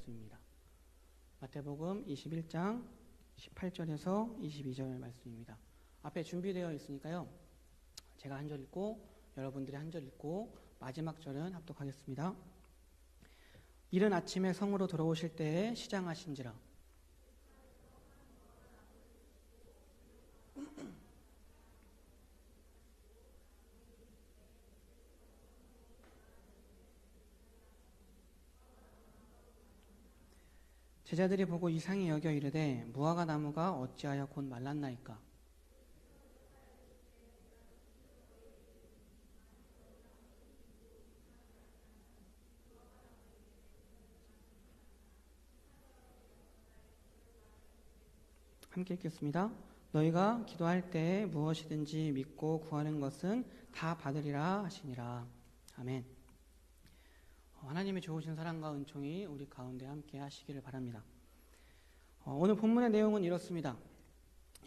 말씀입니다. 마태복음 21장 18절에서 22절 말씀입니다. 앞에 준비되어 있으니까요. 제가 한 절 읽고 여러분들이 한 절 읽고 마지막 절은 합독하겠습니다. 이른 아침에 성으로 들어오실 때에 시장하신지라. 제자들이 보고 이상히 여겨 이르되 무화과 나무가 어찌하여 곧 말랐나이까. 함께 읽겠습니다. 너희가 기도할 때에 무엇이든지 믿고 구하는 것은 다 받으리라 하시니라. 아멘. 하나님의 좋으신 사랑과 은총이 우리 가운데 함께 하시기를 바랍니다. 오늘 본문의 내용은 이렇습니다.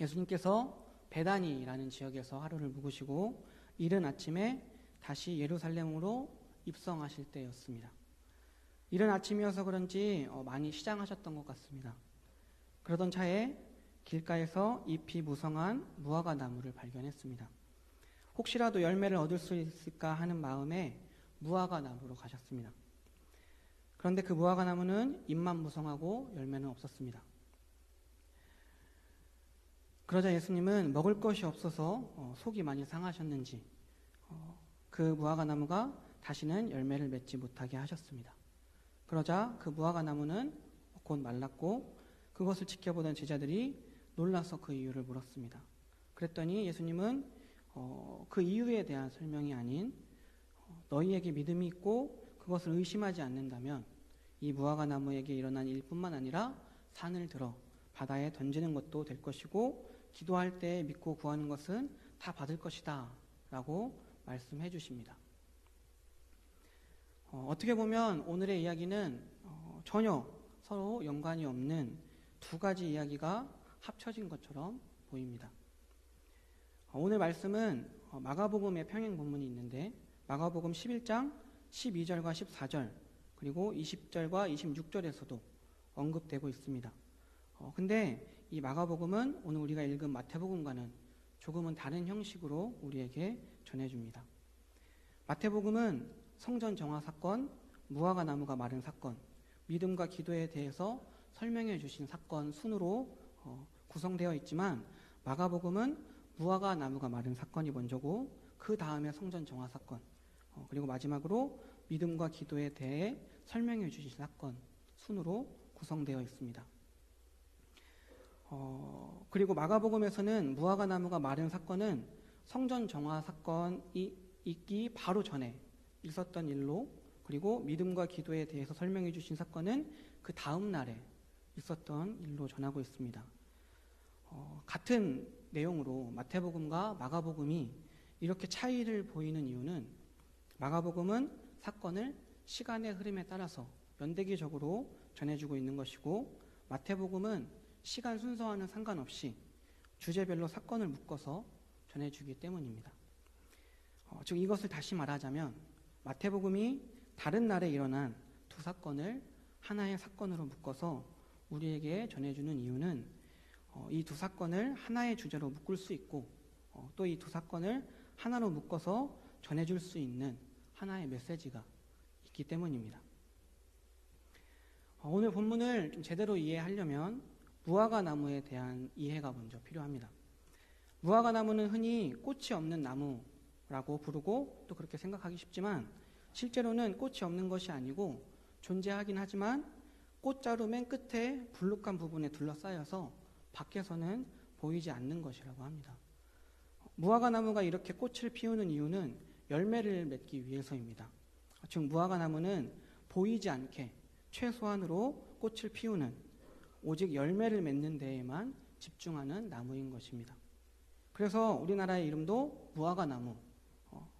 예수님께서 베다니라는 지역에서 하루를 묵으시고 이른 아침에 다시 예루살렘으로 입성하실 때였습니다. 이른 아침이어서 그런지 많이 시장하셨던 것 같습니다. 그러던 차에 길가에서 잎이 무성한 무화과 나무를 발견했습니다. 혹시라도 열매를 얻을 수 있을까 하는 마음에 무화과 나무로 가셨습니다. 그런데 그 무화과 나무는 잎만 무성하고 열매는 없었습니다. 그러자 예수님은 먹을 것이 없어서 속이 많이 상하셨는지 그 무화과 나무가 다시는 열매를 맺지 못하게 하셨습니다. 그러자 그 무화과 나무는 곧 말랐고 그것을 지켜보던 제자들이 놀라서 그 이유를 물었습니다. 그랬더니 예수님은 그 이유에 대한 설명이 아닌 너희에게 믿음이 있고 그것을 의심하지 않는다면 이 무화과 나무에게 일어난 일뿐만 아니라 산을 들어 바다에 던지는 것도 될 것이고 기도할 때 믿고 구하는 것은 다 받을 것이다 라고 말씀해 주십니다. 어떻게 보면 오늘의 이야기는 전혀 서로 연관이 없는 두 가지 이야기가 합쳐진 것처럼 보입니다. 오늘 말씀은 마가복음의 평행 본문이 있는데 마가복음 11장 12절과 14절 그리고 20절과 26절에서도 언급되고 있습니다. 근데 이 마가복음은 오늘 우리가 읽은 마태복음과는 조금은 다른 형식으로 우리에게 전해줍니다. 마태복음은 성전 정화 사건, 무화과 나무가 마른 사건, 믿음과 기도에 대해서 설명해 주신 사건 순으로 구성되어 있지만 마가복음은 무화과 나무가 마른 사건이 먼저고 그 다음에 성전 정화 사건 그리고 마지막으로 믿음과 기도에 대해 설명해 주신 사건 순으로 구성되어 있습니다. 그리고 마가복음에서는 무화과 나무가 마른 사건은 성전 정화 사건이 있기 바로 전에 있었던 일로 그리고 믿음과 기도에 대해서 설명해 주신 사건은 그 다음 날에 있었던 일로 전하고 있습니다. 같은 내용으로 마태복음과 마가복음이 이렇게 차이를 보이는 이유는 마가복음은 사건을 시간의 흐름에 따라서 연대기적으로 전해주고 있는 것이고 마태복음은 시간 순서와는 상관없이 주제별로 사건을 묶어서 전해주기 때문입니다. 즉 이것을 다시 말하자면 마태복음이 다른 날에 일어난 두 사건을 하나의 사건으로 묶어서 우리에게 전해주는 이유는 이 두 사건을 하나의 주제로 묶을 수 있고 또 이 두 사건을 하나로 묶어서 전해줄 수 있는 하나의 메시지가 있기 때문입니다. 오늘 본문을 좀 제대로 이해하려면 무화과 나무에 대한 이해가 먼저 필요합니다. 무화과 나무는 흔히 꽃이 없는 나무라고 부르고 또 그렇게 생각하기 쉽지만 실제로는 꽃이 없는 것이 아니고 존재하긴 하지만 꽃자루 맨 끝에 불룩한 부분에 둘러싸여서 밖에서는 보이지 않는 것이라고 합니다. 무화과 나무가 이렇게 꽃을 피우는 이유는 열매를 맺기 위해서입니다. 즉 무화과 나무는 보이지 않게 최소한으로 꽃을 피우는 오직 열매를 맺는 데에만 집중하는 나무인 것입니다. 그래서 우리나라의 이름도 무화과 나무,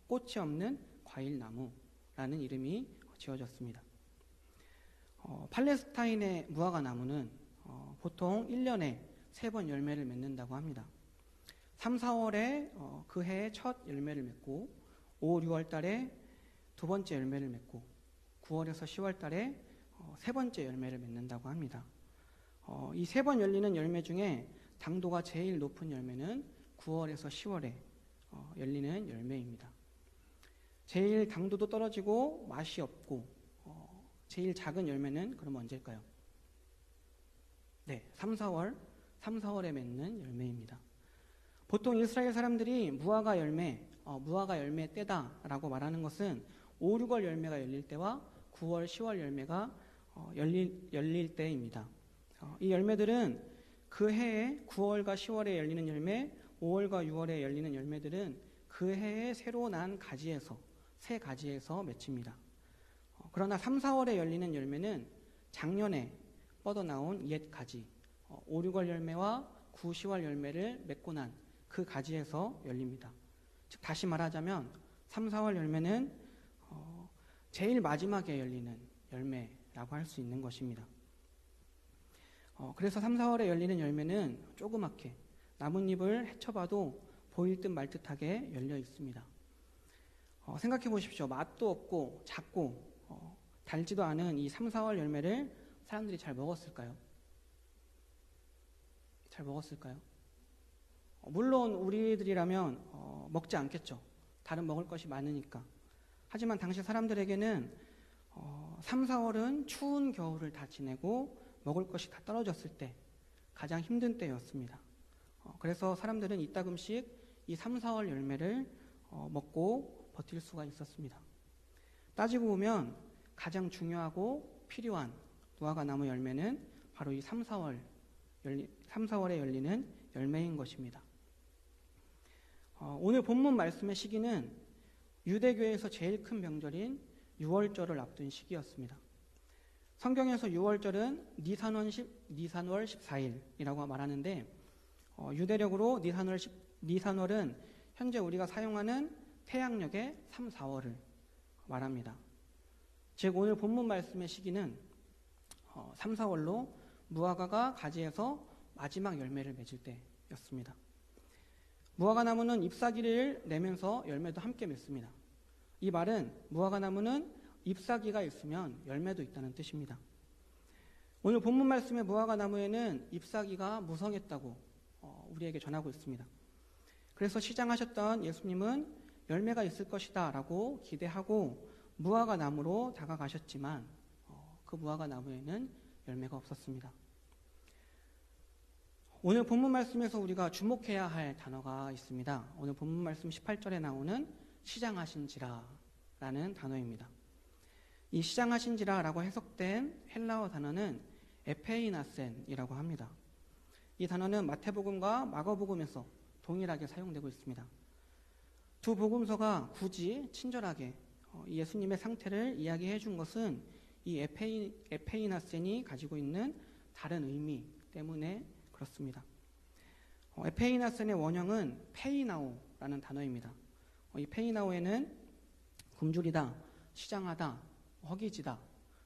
꽃이 없는 과일나무라는 이름이 지어졌습니다. 팔레스타인의 무화과 나무는 보통 1년에 3번 열매를 맺는다고 합니다. 3, 4월에 그 해의 첫 열매를 맺고 5, 6월 달에 두 번째 열매를 맺고 9월에서 10월 달에 세 번째 열매를 맺는다고 합니다. 이 세 번 열리는 열매 중에 당도가 제일 높은 열매는 9월에서 10월에 열리는 열매입니다. 제일 당도도 떨어지고 맛이 없고 제일 작은 열매는 그럼 언제일까요? 네, 3, 4월에 맺는 열매입니다. 보통 이스라엘 사람들이 무화과 열매 때다라고 말하는 것은 5, 6월 열매가 열릴 때와 9월, 10월 열매가 열릴 때입니다. 이 열매들은 그 해에 9월과 10월에 열리는 열매, 5월과 6월에 열리는 열매들은 그 해에 새로 난 새 가지에서 맺힙니다. 그러나 3, 4월에 열리는 열매는 작년에 뻗어나온 옛 가지, 5, 6월 열매와 9, 10월 열매를 맺고 난 그 가지에서 열립니다. 즉 다시 말하자면 3, 4월 열매는 제일 마지막에 열리는 열매라고 할 수 있는 것입니다. 그래서 3, 4월에 열리는 열매는 조그맣게 나뭇잎을 헤쳐봐도 보일 듯 말 듯하게 열려 있습니다. 생각해 보십시오. 맛도 없고 작고 달지도 않은 이 3, 4월 열매를 사람들이 잘 먹었을까요? 잘 먹었을까요? 물론 우리들이라면 먹지 않겠죠. 다른 먹을 것이 많으니까. 하지만 당시 사람들에게는 3, 4월은 추운 겨울을 다 지내고 먹을 것이 다 떨어졌을 때 가장 힘든 때였습니다. 그래서 사람들은 이따금씩 이 3, 4월 열매를 먹고 버틸 수가 있었습니다. 따지고 보면 가장 중요하고 필요한 무화과 나무 열매는 바로 이 3, 4월에 열리는 열매인 것입니다. 오늘 본문 말씀의 시기는 유대교에서 제일 큰 명절인 유월절을 앞둔 시기였습니다. 성경에서 6월절은 니산월 14일이라고 말하는데 유대력으로 니산월은 현재 우리가 사용하는 태양력의 3, 4월을 말합니다. 즉 오늘 본문 말씀의 시기는 3, 4월로 무화과가 가지에서 마지막 열매를 맺을 때였습니다. 무화과 나무는 잎사귀를 내면서 열매도 함께 맺습니다. 이 말은 무화과 나무는 잎사귀가 있으면 열매도 있다는 뜻입니다. 오늘 본문 말씀의 무화과 나무에는 잎사귀가 무성했다고 우리에게 전하고 있습니다. 그래서 시장하셨던 예수님은 열매가 있을 것이다 라고 기대하고 무화과 나무로 다가가셨지만 그 무화과 나무에는 열매가 없었습니다. 오늘 본문 말씀에서 우리가 주목해야 할 단어가 있습니다. 오늘 본문 말씀 18절에 나오는 시장하신지라 라는 단어입니다. 이 시장하신지라 라고 해석된 헬라어 단어는 에페이나센이라고 합니다. 이 단어는 마태복음과 마가복음에서 동일하게 사용되고 있습니다. 두 복음서가 굳이 친절하게 예수님의 상태를 이야기해 준 것은 이 에페이나센이 가지고 있는 다른 의미 때문에 그렇습니다. 에페이나센의 원형은 페이나오라는 단어입니다. 이 페이나오에는 굶주리다, 시장하다, 허기지다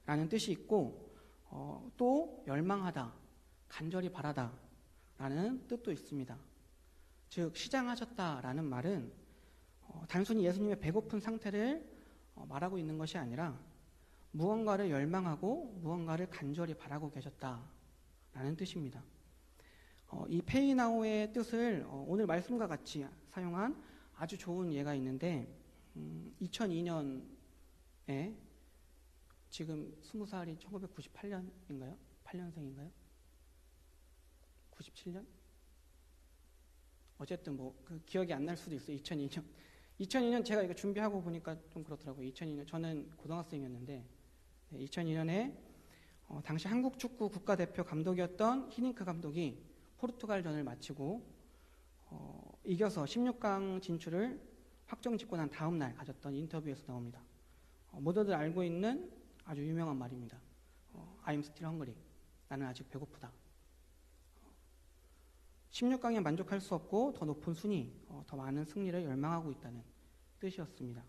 라는 뜻이 있고 또 열망하다, 간절히 바라다 라는 뜻도 있습니다. 즉 시장하셨다라는 말은 단순히 예수님의 배고픈 상태를 말하고 있는 것이 아니라 무언가를 열망하고 무언가를 간절히 바라고 계셨다라는 뜻입니다. 이 페이나오의 뜻을 오늘 말씀과 같이 사용한 아주 좋은 예가 있는데 2002년에 지금 20살이 1998년인가요? 8년생인가요? 97년? 어쨌든 그 기억이 안 날 수도 있어요. 2002년 제가 이거 준비하고 보니까 좀 그렇더라고요. 2002년 저는 고등학생이었는데 2002년에 당시 한국 축구 국가대표 감독이었던 히딩크 감독이 포르투갈전을 마치고 이겨서 16강 진출을 확정짓고 난 다음 날 가졌던 인터뷰에서 나옵니다. 모두들 알고 있는 아주 유명한 말입니다. I'm still hungry. 나는 아직 배고프다. 16강에 만족할 수 없고 더 높은 순위, 더 많은 승리를 열망하고 있다는 뜻이었습니다.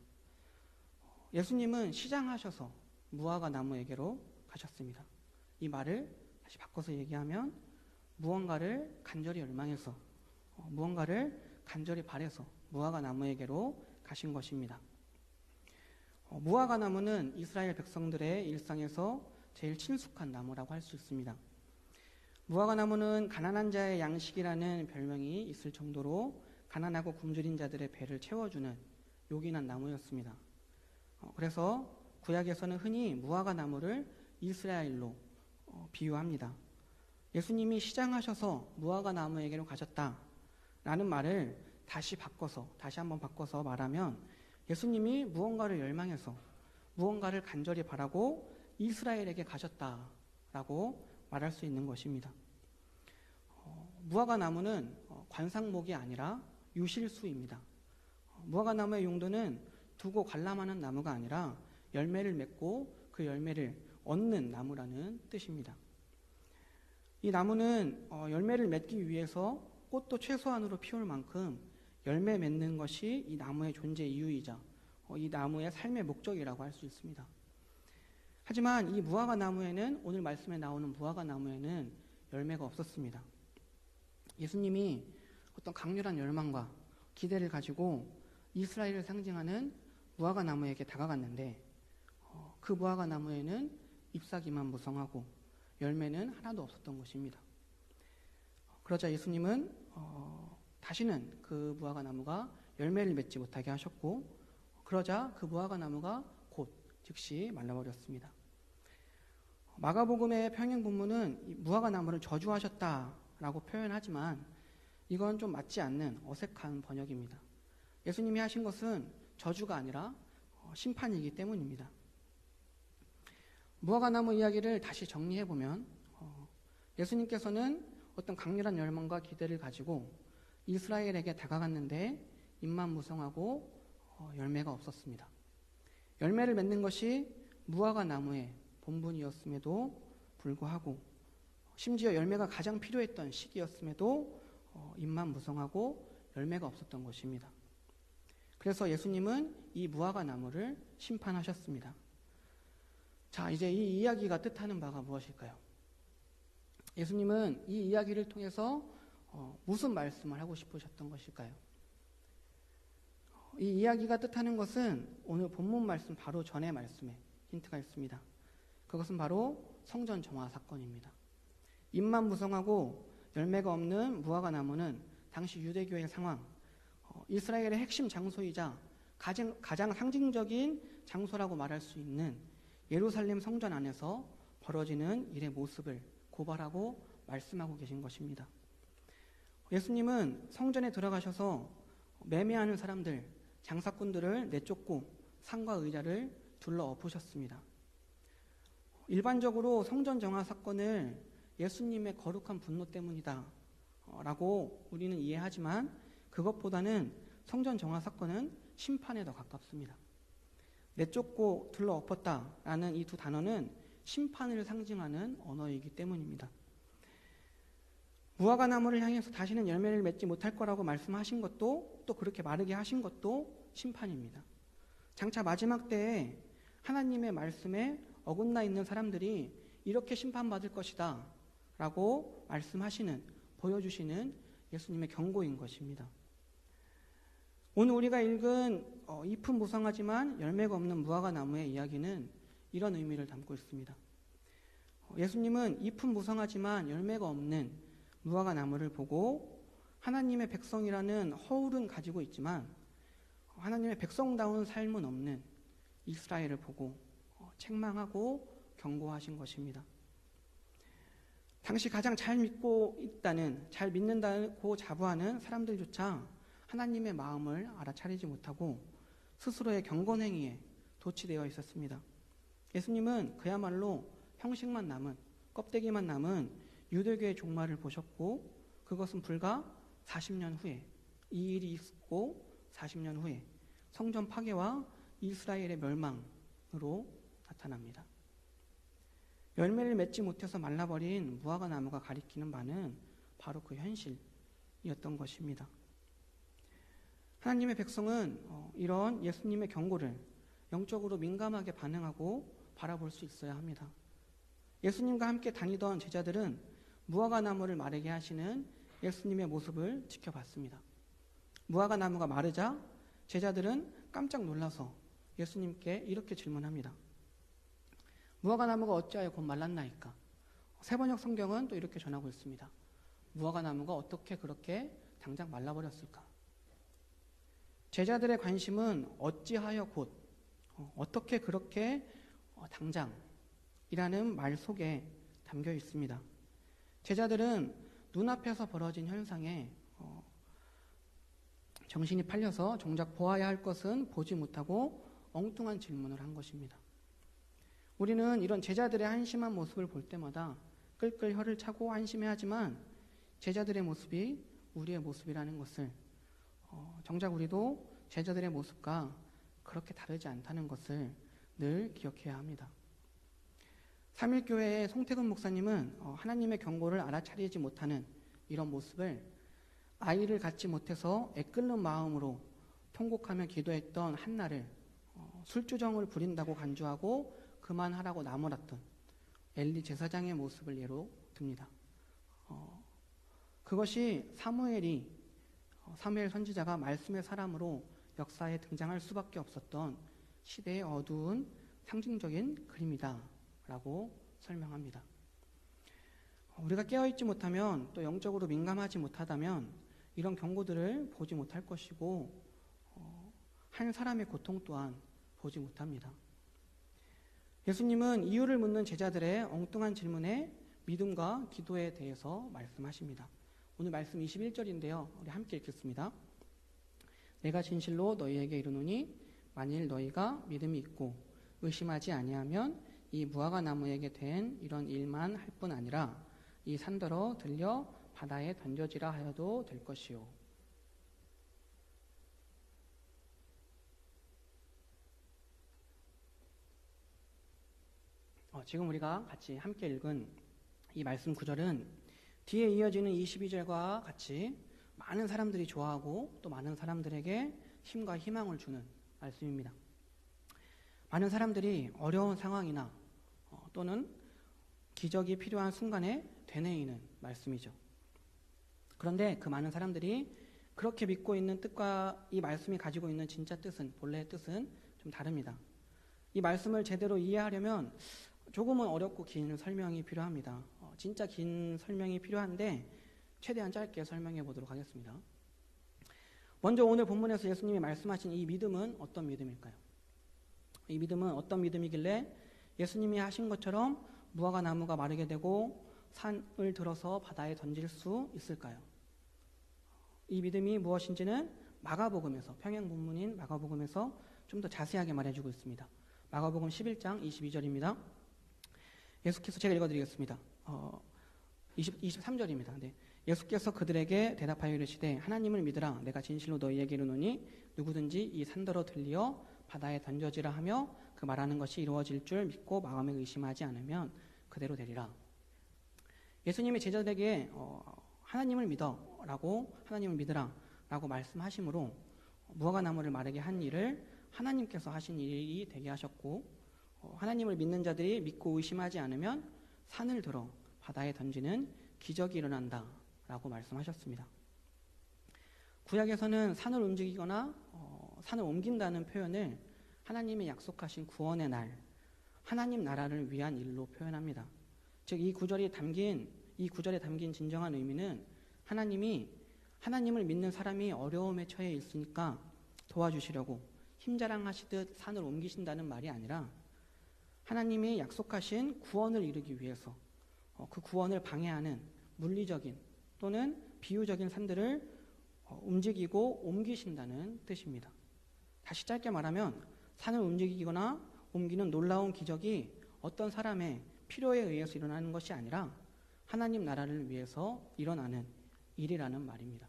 예수님은 시장하셔서 무화과 나무에게로 가셨습니다. 이 말을 다시 바꿔서 얘기하면 무언가를 간절히 열망해서 무언가를 간절히 바래서 무화과 나무에게로 가신 것입니다. 무화과 나무는 이스라엘 백성들의 일상에서 제일 친숙한 나무라고 할 수 있습니다. 무화과 나무는 가난한 자의 양식이라는 별명이 있을 정도로 가난하고 굶주린 자들의 배를 채워주는 요긴한 나무였습니다. 그래서 구약에서는 흔히 무화과 나무를 이스라엘로 비유합니다. 예수님이 시장하셔서 무화과 나무에게로 가셨다라는 말을 다시 한번 바꿔서 말하면 예수님이 무언가를 열망해서 무언가를 간절히 바라고 이스라엘에게 가셨다라고 말할 수 있는 것입니다. 무화과 나무는 관상목이 아니라 유실수입니다. 무화과 나무의 용도는 두고 관람하는 나무가 아니라 열매를 맺고 그 열매를 얻는 나무라는 뜻입니다. 이 나무는 열매를 맺기 위해서 꽃도 최소한으로 피울 만큼 열매 맺는 것이 이 나무의 존재 이유이자 이 나무의 삶의 목적이라고 할 수 있습니다. 하지만 이 무화과 나무에는, 오늘 말씀에 나오는 무화과 나무에는 열매가 없었습니다. 예수님이 어떤 강렬한 열망과 기대를 가지고 이스라엘을 상징하는 무화과 나무에게 다가갔는데 그 무화과 나무에는 잎사귀만 무성하고 열매는 하나도 없었던 것입니다. 그러자 예수님은 다시는 그 무화과 나무가 열매를 맺지 못하게 하셨고, 그러자 그 무화과 나무가 곧 즉시 말라버렸습니다. 마가복음의 평행 본문은 무화과 나무를 저주하셨다라고 표현하지만 이건 좀 맞지 않는 어색한 번역입니다. 예수님이 하신 것은 저주가 아니라 심판이기 때문입니다. 무화과 나무 이야기를 다시 정리해보면 예수님께서는 어떤 강렬한 열망과 기대를 가지고 이스라엘에게 다가갔는데 잎만 무성하고 열매가 없었습니다. 열매를 맺는 것이 무화과 나무의 본분이었음에도 불구하고, 심지어 열매가 가장 필요했던 시기였음에도 잎만 무성하고 열매가 없었던 것입니다. 그래서 예수님은 이 무화과 나무를 심판하셨습니다. 자, 이제 이 이야기가 뜻하는 바가 무엇일까요? 예수님은 이 이야기를 통해서 무슨 말씀을 하고 싶으셨던 것일까요? 이 이야기가 뜻하는 것은 오늘 본문 말씀 바로 전의 말씀에 힌트가 있습니다. 그것은 바로 성전 정화 사건입니다. 잎만 무성하고 열매가 없는 무화과 나무는 당시 유대교의 상황, 이스라엘의 핵심 장소이자 가장 상징적인 장소라고 말할 수 있는 예루살렘 성전 안에서 벌어지는 일의 모습을 고발하고 말씀하고 계신 것입니다. 예수님은 성전에 들어가셔서 매매하는 사람들, 장사꾼들을 내쫓고 상과 의자를 둘러 엎으셨습니다. 일반적으로 성전 정화 사건을 예수님의 거룩한 분노 때문이다 라고 우리는 이해하지만 그것보다는 성전 정화 사건은 심판에 더 가깝습니다. 내쫓고 둘러 엎었다라는 이 두 단어는 심판을 상징하는 언어이기 때문입니다. 무화과 나무를 향해서 다시는 열매를 맺지 못할 거라고 말씀하신 것도, 또 그렇게 마르게 하신 것도 심판입니다. 장차 마지막 때에 하나님의 말씀에 어긋나 있는 사람들이 이렇게 심판받을 것이다 라고 보여주시는 예수님의 경고인 것입니다. 오늘 우리가 읽은 잎은 무성하지만 열매가 없는 무화과 나무의 이야기는 이런 의미를 담고 있습니다. 예수님은 잎은 무성하지만 열매가 없는 무화과 나무를 보고 하나님의 백성이라는 허울은 가지고 있지만 하나님의 백성다운 삶은 없는 이스라엘을 보고 책망하고 경고하신 것입니다. 당시 가장 잘 믿는다고 자부하는 사람들조차 하나님의 마음을 알아차리지 못하고 스스로의 경건행위에 도취되어 있었습니다. 예수님은 그야말로 형식만 남은, 껍데기만 남은 유대교의 종말을 보셨고, 그것은 불과 40년 후에, 이 일이 있고 40년 후에 성전 파괴와 이스라엘의 멸망으로 나타납니다. 열매를 맺지 못해서 말라버린 무화과 나무가 가리키는 바는 바로 그 현실이었던 것입니다. 하나님의 백성은 이런 예수님의 경고를 영적으로 민감하게 반응하고 바라볼 수 있어야 합니다. 예수님과 함께 다니던 제자들은 무화과 나무를 마르게 하시는 예수님의 모습을 지켜봤습니다. 무화과 나무가 마르자 제자들은 깜짝 놀라서 예수님께 이렇게 질문합니다. 무화과 나무가 어찌하여 곧 말랐나이까? 세번역 성경은 또 이렇게 전하고 있습니다. 무화과 나무가 어떻게 그렇게 당장 말라버렸을까? 제자들의 관심은 어찌하여 곧, 어떻게 그렇게 당장이라는 말 속에 담겨 있습니다. 제자들은 눈앞에서 벌어진 현상에 정신이 팔려서 정작 보아야 할 것은 보지 못하고 엉뚱한 질문을 한 것입니다. 우리는 이런 제자들의 한심한 모습을 볼 때마다 끌끌 혀를 차고 한심해하지만 제자들의 모습이 우리의 모습이라는 것을 정작 우리도 제자들의 모습과 그렇게 다르지 않다는 것을 늘 기억해야 합니다. 삼일교회의 송태근 목사님은 하나님의 경고를 알아차리지 못하는 이런 모습을 아이를 갖지 못해서 애끓는 마음으로 통곡하며 기도했던 한나를 술주정을 부린다고 간주하고 그만하라고 나무랐던 엘리 제사장의 모습을 예로 듭니다. 그것이 사무엘 선지자가 말씀의 사람으로 역사에 등장할 수밖에 없었던 시대의 어두운 상징적인 그림이다 라고 설명합니다. 우리가 깨어있지 못하면 또 영적으로 민감하지 못하다면 이런 경고들을 보지 못할 것이고 한 사람의 고통 또한 보지 못합니다. 예수님은 이유를 묻는 제자들의 엉뚱한 질문에 믿음과 기도에 대해서 말씀하십니다. 오늘 말씀 21절인데요. 우리 함께 읽겠습니다. 내가 진실로 너희에게 이르노니 만일 너희가 믿음이 있고 의심하지 아니하면 이 무화과 나무에게 된 이런 일만 할 뿐 아니라 이 산더러 들려 바다에 던져지라 하여도 될 것이요. 지금 우리가 같이 함께 읽은 이 말씀 구절은 뒤에 이어지는 22절과 같이 많은 사람들이 좋아하고 또 많은 사람들에게 힘과 희망을 주는 말씀입니다. 많은 사람들이 어려운 상황이나 또는 기적이 필요한 순간에 되뇌이는 말씀이죠. 그런데 그 많은 사람들이 그렇게 믿고 있는 뜻과 이 말씀이 가지고 있는 진짜 뜻은, 본래의 뜻은 좀 다릅니다. 이 말씀을 제대로 이해하려면 조금은 어렵고 긴 설명이 필요합니다. 진짜 긴 설명이 필요한데 최대한 짧게 설명해 보도록 하겠습니다. 먼저 오늘 본문에서 예수님이 말씀하신 이 믿음은 어떤 믿음일까요? 이 믿음은 어떤 믿음이길래 예수님이 하신 것처럼 무화과 나무가 마르게 되고 산을 들어서 바다에 던질 수 있을까요? 이 믿음이 무엇인지는 마가복음에서, 평행 본문인 마가복음에서 좀 더 자세하게 말해주고 있습니다. 마가복음 11장 22절입니다. 예수께서, 제가 읽어드리겠습니다. 23절입니다. 네. 예수께서 그들에게 대답하여 이르시되 하나님을 믿으라. 내가 진실로 너희에게 이르노니 누구든지 이 산더러 들리어 바다에 던져지라 하며 그 말하는 것이 이루어질 줄 믿고 마음에 의심하지 않으면 그대로 되리라. 예수님이 제자들에게 하나님을 믿어라고, 하나님을 믿으라라고 말씀하심으로 무화과 나무를 마르게 한 일을 하나님께서 하신 일이 되게 하셨고, 하나님을 믿는 자들이 믿고 의심하지 않으면 산을 들어 바다에 던지는 기적이 일어난다라고 말씀하셨습니다. 구약에서는 산을 움직이거나 산을 옮긴다는 표현을 하나님이 약속하신 구원의 날, 하나님 나라를 위한 일로 표현합니다. 즉 이 구절에 담긴 진정한 의미는 하나님이 하나님을 믿는 사람이 어려움에 처해 있으니까 도와주시려고 힘자랑하시듯 산을 옮기신다는 말이 아니라 하나님이 약속하신 구원을 이루기 위해서 그 구원을 방해하는 물리적인 또는 비유적인 산들을 움직이고 옮기신다는 뜻입니다. 다시 짧게 말하면 산을 움직이거나 옮기는 놀라운 기적이 어떤 사람의 필요에 의해서 일어나는 것이 아니라 하나님 나라를 위해서 일어나는 일이라는 말입니다.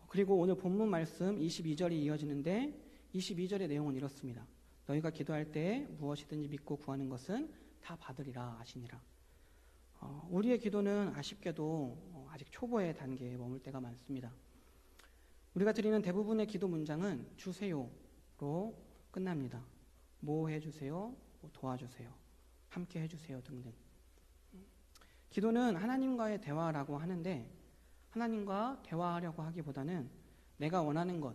그리고 오늘 본문 말씀 22절이 이어지는데 22절의 내용은 이렇습니다. 너희가 기도할 때에 무엇이든지 믿고 구하는 것은 다 받으리라 하시니라. 우리의 기도는 아쉽게도 아직 초보의 단계에 머물 때가 많습니다. 우리가 드리는 대부분의 기도 문장은 주세요로 끝납니다. 뭐 해주세요, 뭐 도와주세요, 함께 해주세요 등등. 기도는 하나님과의 대화라고 하는데 하나님과 대화하려고 하기보다는 내가 원하는 것,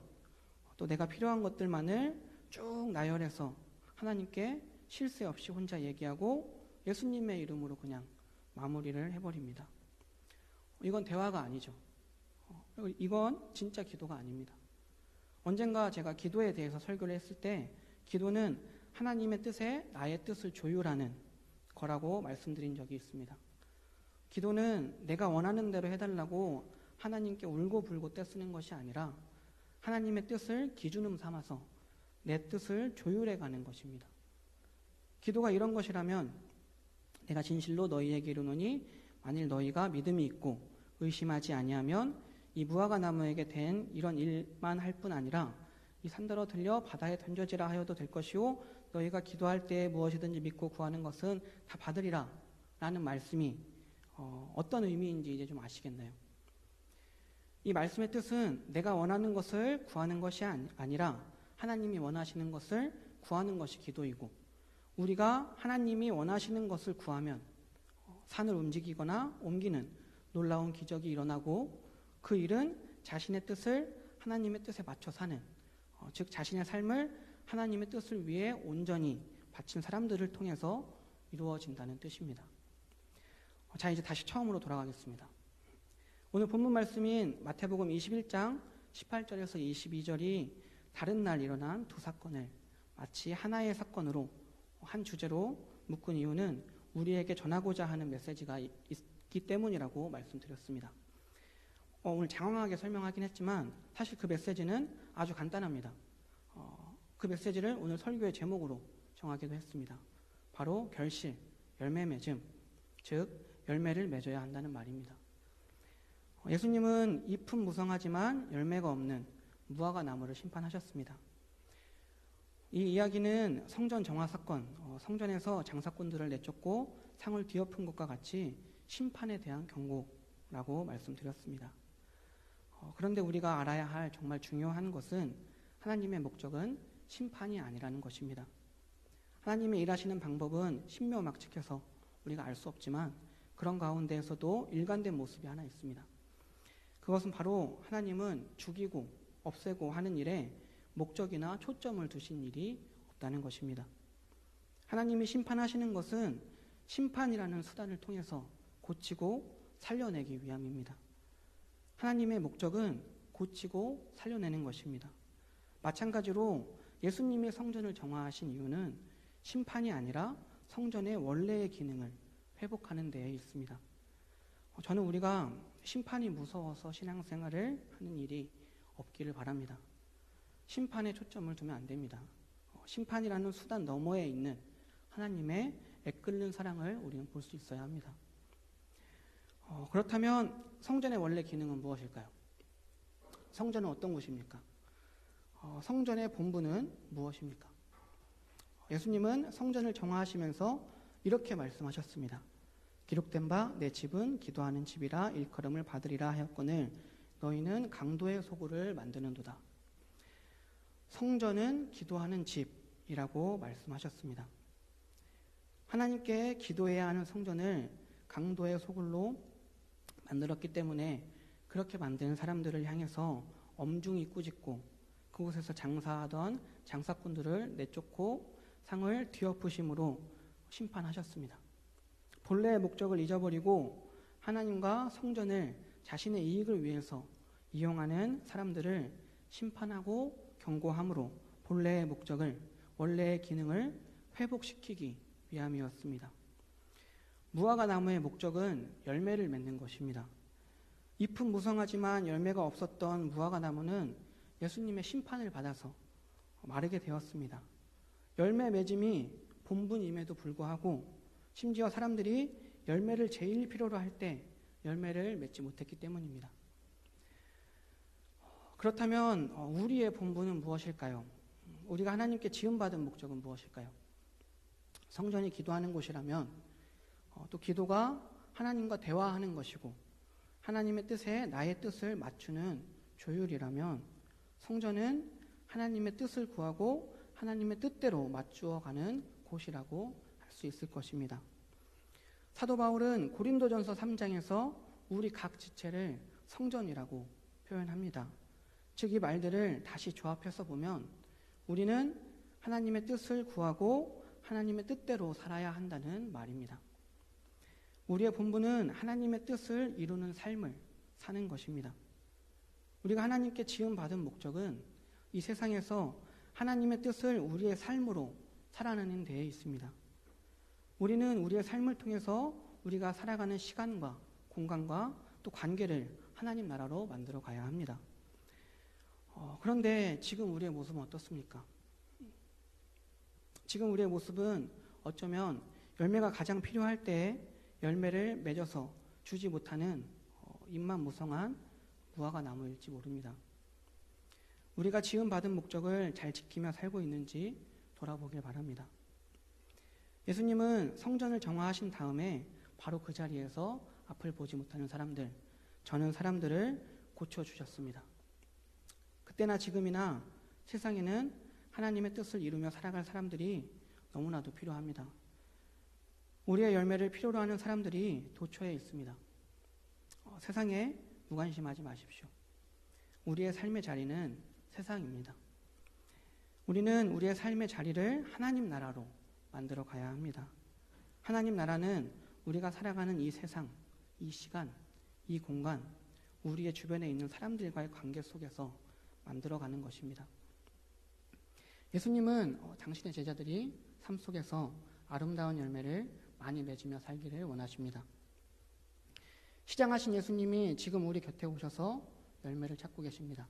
또 내가 필요한 것들만을 쭉 나열해서 하나님께 쉴 새 없이 혼자 얘기하고 예수님의 이름으로 그냥 마무리를 해버립니다. 이건 대화가 아니죠. 이건 진짜 기도가 아닙니다. 언젠가 제가 기도에 대해서 설교를 했을 때 기도는 하나님의 뜻에 나의 뜻을 조율하는 거라고 말씀드린 적이 있습니다. 기도는 내가 원하는 대로 해달라고 하나님께 울고불고 떼쓰는 것이 아니라 하나님의 뜻을 기준음 삼아서 내 뜻을 조율해가는 것입니다. 기도가 이런 것이라면 내가 진실로 너희에게 이르노니 만일 너희가 믿음이 있고 의심하지 아니하면 이 무화과 나무에게 된 이런 일만 할 뿐 아니라 이 산더러 들려 바다에 던져지라 하여도 될 것이요 너희가 기도할 때에 무엇이든지 믿고 구하는 것은 다 받으리라 라는 말씀이 어떤 의미인지 이제 좀 아시겠나요? 이 말씀의 뜻은 내가 원하는 것을 구하는 것이 아니라 하나님이 원하시는 것을 구하는 것이 기도이고 우리가 하나님이 원하시는 것을 구하면 산을 움직이거나 옮기는 놀라운 기적이 일어나고 그 일은 자신의 뜻을 하나님의 뜻에 맞춰 사는 즉 자신의 삶을 하나님의 뜻을 위해 온전히 바친 사람들을 통해서 이루어진다는 뜻입니다. 자, 이제 다시 처음으로 돌아가겠습니다. 오늘 본문 말씀인 마태복음 21장 18절에서 22절이 다른 날 일어난 두 사건을 마치 하나의 사건으로 한 주제로 묶은 이유는 우리에게 전하고자 하는 메시지가 있기 때문이라고 말씀드렸습니다. 오늘 장황하게 설명하긴 했지만 사실 그 메시지는 아주 간단합니다. 그 메시지를 오늘 설교의 제목으로 정하기도 했습니다. 바로 결실, 열매 맺음, 즉 열매를 맺어야 한다는 말입니다. 예수님은 잎은 무성하지만 열매가 없는 무화과 나무를 심판하셨습니다. 이 이야기는 성전 정화 사건, 성전에서 장사꾼들을 내쫓고 상을 뒤엎은 것과 같이 심판에 대한 경고라고 말씀드렸습니다. 그런데 우리가 알아야 할 정말 중요한 것은 하나님의 목적은 심판이 아니라는 것입니다. 하나님의 일하시는 방법은 신묘막측해서 우리가 알 수 없지만 그런 가운데에서도 일관된 모습이 하나 있습니다. 그것은 바로 하나님은 죽이고 없애고 하는 일에 목적이나 초점을 두신 일이 없다는 것입니다. 하나님이 심판하시는 것은 심판이라는 수단을 통해서 고치고 살려내기 위함입니다. 하나님의 목적은 고치고 살려내는 것입니다. 마찬가지로 예수님이 성전을 정화하신 이유는 심판이 아니라 성전의 원래의 기능을 회복하는 데에 있습니다. 저는 우리가 심판이 무서워서 신앙생활을 하는 일이 없기를 바랍니다. 심판에 초점을 두면 안 됩니다. 심판이라는 수단 너머에 있는 하나님의 애끓는 사랑을 우리는 볼 수 있어야 합니다. 그렇다면 성전의 원래 기능은 무엇일까요? 성전은 어떤 곳입니까? 성전의 본분은 무엇입니까? 예수님은 성전을 정화하시면서 이렇게 말씀하셨습니다. 기록된 바 내 집은 기도하는 집이라 일컬음을 받으리라 하였거늘 너희는 강도의 소굴을 만드는도다. 성전은 기도하는 집이라고 말씀하셨습니다. 하나님께 기도해야 하는 성전을 강도의 소굴로 만들었기 때문에 그렇게 만든 사람들을 향해서 엄중히 꾸짖고 그곳에서 장사하던 장사꾼들을 내쫓고 상을 뒤엎으심으로 심판하셨습니다. 본래의 목적을 잊어버리고 하나님과 성전을 자신의 이익을 위해서 이용하는 사람들을 심판하고 경고함으로 본래의 목적을, 원래의 기능을 회복시키기 위함이었습니다. 무화과 나무의 목적은 열매를 맺는 것입니다. 잎은 무성하지만 열매가 없었던 무화과 나무는 예수님의 심판을 받아서 마르게 되었습니다. 열매 맺음이 본분임에도 불구하고 심지어 사람들이 열매를 제일 필요로 할 때 열매를 맺지 못했기 때문입니다. 그렇다면 우리의 본분은 무엇일까요? 우리가 하나님께 지음받은 목적은 무엇일까요? 성전이 기도하는 곳이라면 또 기도가 하나님과 대화하는 것이고 하나님의 뜻에 나의 뜻을 맞추는 조율이라면 성전은 하나님의 뜻을 구하고 하나님의 뜻대로 맞추어가는 곳이라고 할 수 있을 것입니다. 사도 바울은 고린도전서 3장에서 우리 각 지체를 성전이라고 표현합니다. 즉 이 말들을 다시 조합해서 보면 우리는 하나님의 뜻을 구하고 하나님의 뜻대로 살아야 한다는 말입니다. 우리의 본분은 하나님의 뜻을 이루는 삶을 사는 것입니다. 우리가 하나님께 지음받은 목적은 이 세상에서 하나님의 뜻을 우리의 삶으로 살아내는 데에 있습니다. 우리는 우리의 삶을 통해서 우리가 살아가는 시간과 공간과 또 관계를 하나님 나라로 만들어 가야 합니다. 그런데 지금 우리의 모습은 어떻습니까? 지금 우리의 모습은 어쩌면 열매가 가장 필요할 때에 열매를 맺어서 주지 못하는 입만 무성한 무화과 나무일지 모릅니다. 우리가 지음받은 목적을 잘 지키며 살고 있는지 돌아보길 바랍니다. 예수님은 성전을 정화하신 다음에 바로 그 자리에서 앞을 보지 못하는 사람들, 저는 사람들을 고쳐주셨습니다. 그때나 지금이나 세상에는 하나님의 뜻을 이루며 살아갈 사람들이 너무나도 필요합니다. 우리의 열매를 필요로 하는 사람들이 도처에 있습니다. 세상에 무관심하지 마십시오. 우리의 삶의 자리는 세상입니다. 우리는 우리의 삶의 자리를 하나님 나라로 만들어 가야 합니다. 하나님 나라는 우리가 살아가는 이 세상, 이 시간, 이 공간, 우리의 주변에 있는 사람들과의 관계 속에서 만들어가는 것입니다. 예수님은 당신의 제자들이 삶 속에서 아름다운 열매를 많이 맺으며 살기를 원하십니다. 시장하신 예수님이 지금 우리 곁에 오셔서 열매를 찾고 계십니다.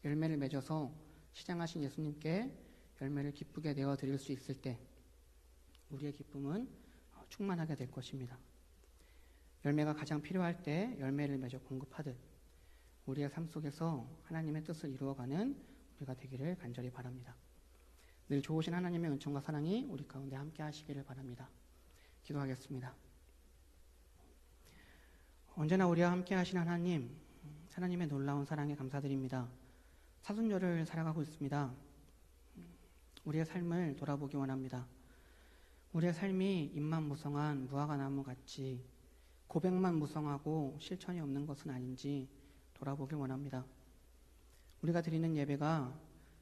열매를 맺어서 시장하신 예수님께 열매를 기쁘게 내어드릴 수 있을 때 우리의 기쁨은 충만하게 될 것입니다. 열매가 가장 필요할 때 열매를 맺어 공급하듯 우리의 삶 속에서 하나님의 뜻을 이루어가는 우리가 되기를 간절히 바랍니다. 늘 좋으신 하나님의 은총과 사랑이 우리 가운데 함께 하시기를 바랍니다. 기도하겠습니다. 언제나 우리와 함께 하신 하나님, 하나님의 놀라운 사랑에 감사드립니다. 사순절을 살아가고 있습니다. 우리의 삶을 돌아보기 원합니다. 우리의 삶이 잎만 무성한 무화과 나무 같이 고백만 무성하고 실천이 없는 것은 아닌지 돌아보길 원합니다. 우리가 드리는 예배가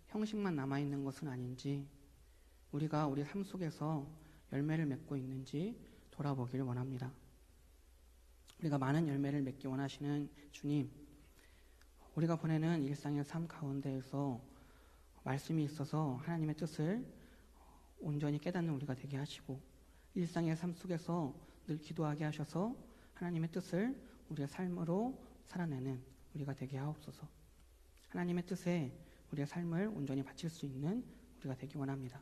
형식만 남아있는 것은 아닌지 우리가 우리 삶 속에서 열매를 맺고 있는지 돌아보기를 원합니다. 우리가 많은 열매를 맺기 원하시는 주님, 우리가 보내는 일상의 삶 가운데에서 말씀이 있어서 하나님의 뜻을 온전히 깨닫는 우리가 되게 하시고 일상의 삶 속에서 늘 기도하게 하셔서 하나님의 뜻을 우리의 삶으로 살아내는 우리가 되게 하옵소서. 하나님의 뜻에 우리의 삶을 온전히 바칠 수 있는 우리가 되기 원합니다.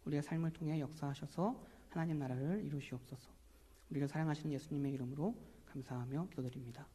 우리의 삶을 통해 역사하셔서 하나님 나라를 이루시옵소서. 우리를 사랑하시는 예수님의 이름으로 감사하며 기도드립니다.